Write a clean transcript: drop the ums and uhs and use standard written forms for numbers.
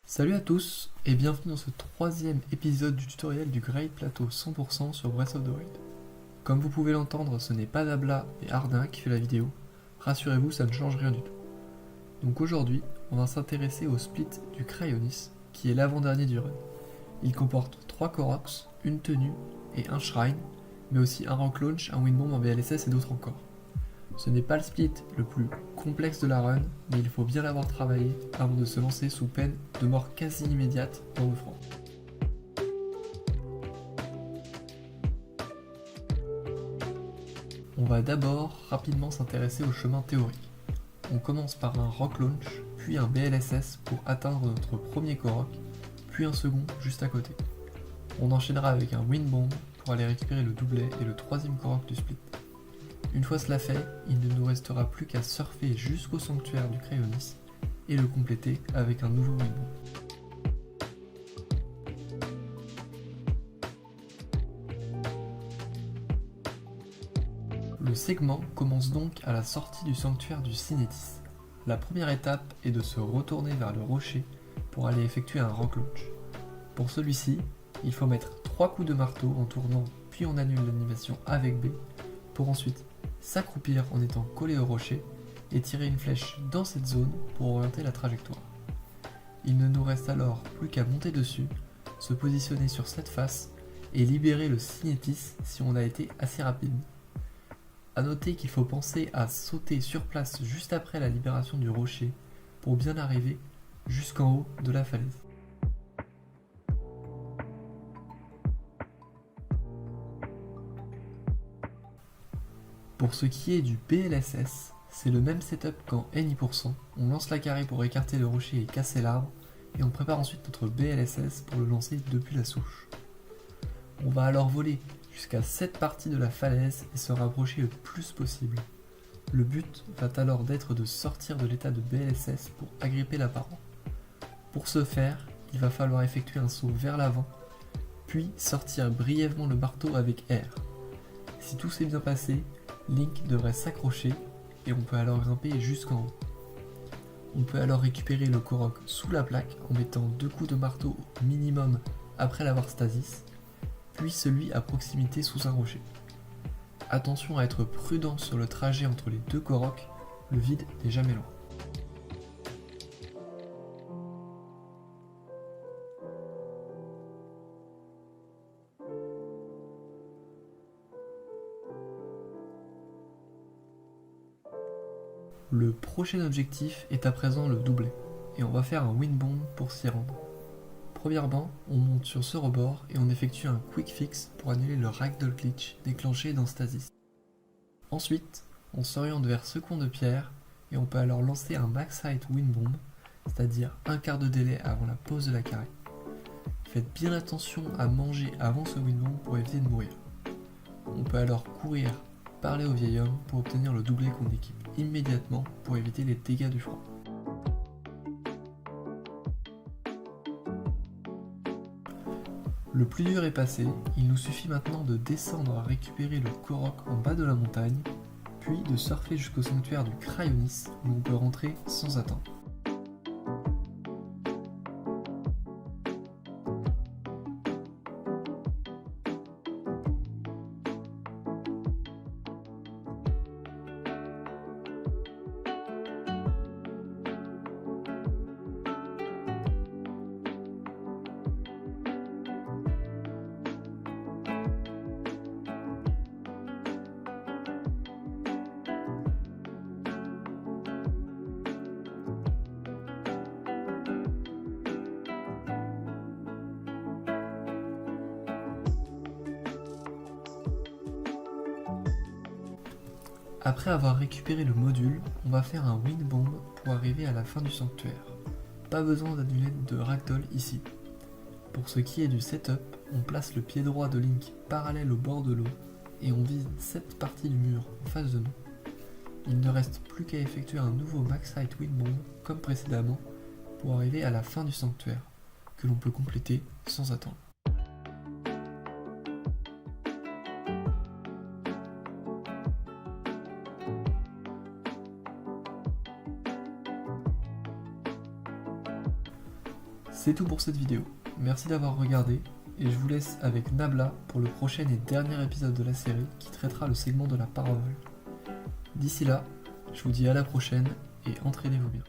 Salut à tous et bienvenue dans ce troisième épisode du tutoriel du Great Plateau 100% sur Breath of the Wild. Comme vous pouvez l'entendre, ce n'est pas Nabla et Ardin qui fait la vidéo. Rassurez-vous, ça ne change rien du tout. Donc aujourd'hui, on va s'intéresser au split du Cryonis, qui est l'avant-dernier du run. Il comporte 3 Koroks, une tenue et un shrine, mais aussi un Rock Launch, un Windbomb, un BLSS et d'autres encore. Ce n'est pas le split le plus complexe de la run, mais il faut bien l'avoir travaillé avant de se lancer sous peine de mort quasi immédiate dans le front. On va d'abord rapidement s'intéresser au chemin théorique. On commence par un Rock Launch, puis un BLSS pour atteindre notre premier Korok, puis un second juste à côté. On enchaînera avec un Windbomb pour aller récupérer le doublet et le troisième Korok du split. Une fois cela fait, il ne nous restera plus qu'à surfer jusqu'au sanctuaire du Cryonis et le compléter avec un nouveau Windbomb. Le segment commence donc à la sortie du sanctuaire du Cinétis. La première étape est de se retourner vers le rocher pour aller effectuer un Rock Launch. Pour celui-ci, il faut mettre 3 coups de marteau en tournant puis on annule l'animation avec B pour ensuite s'accroupir en étant collé au rocher et tirer une flèche dans cette zone pour orienter la trajectoire. Il ne nous reste alors plus qu'à monter dessus, se positionner sur cette face et libérer le Cinétis si on a été assez rapide. A noter qu'il faut penser à sauter sur place juste après la libération du rocher pour bien arriver jusqu'en haut de la falaise. Pour ce qui est du BLSS, c'est le même setup qu'en NI%, on lance la carré pour écarter le rocher et casser l'arbre, et on prépare ensuite notre BLSS pour le lancer depuis la souche. On va alors voler jusqu'à cette partie de la falaise et se rapprocher le plus possible. Le but va alors d'être de sortir de l'état de BLSS pour agripper la paroi. Pour ce faire, il va falloir effectuer un saut vers l'avant, puis sortir brièvement le marteau avec R. Si tout s'est bien passé, Link devrait s'accrocher et on peut alors grimper jusqu'en haut. On peut alors récupérer le Korok sous la plaque en mettant 2 coups de marteau au minimum après l'avoir stasis, puis celui à proximité sous un rocher. Attention à être prudent sur le trajet entre les 2 Koroks, le vide n'est jamais loin. Le prochain objectif est à présent le doublet, et on va faire un Windbomb pour s'y rendre. Premièrement, on monte sur ce rebord et on effectue un Quick Fix pour annuler le Ragdoll Glitch déclenché dans Stasis. Ensuite, on s'oriente vers ce coin de pierre et on peut alors lancer un Max Height Windbomb, c'est-à-dire un quart de délai avant la pause de la carré. Faites bien attention à manger avant ce Windbomb pour éviter de mourir. On peut alors courir, parler au vieil homme pour obtenir le doublet qu'on équipe immédiatement pour éviter les dégâts du froid. Le plus dur est passé, il nous suffit maintenant de descendre à récupérer le Korok en bas de la montagne, puis de surfer jusqu'au sanctuaire du Cryonis où on peut rentrer sans attendre. Après avoir récupéré le module, on va faire un Windbomb pour arriver à la fin du sanctuaire. Pas besoin d'annuler de Ragdoll ici. Pour ce qui est du setup, on place le pied droit de Link parallèle au bord de l'eau et on vise cette partie du mur en face de nous. Il ne reste plus qu'à effectuer un nouveau Max Height Windbomb comme précédemment pour arriver à la fin du sanctuaire, que l'on peut compléter sans attendre. C'est tout pour cette vidéo, merci d'avoir regardé, et je vous laisse avec Nabla pour le prochain et dernier épisode de la série qui traitera le segment de la parabole. D'ici là, je vous dis à la prochaine et entraînez-vous bien.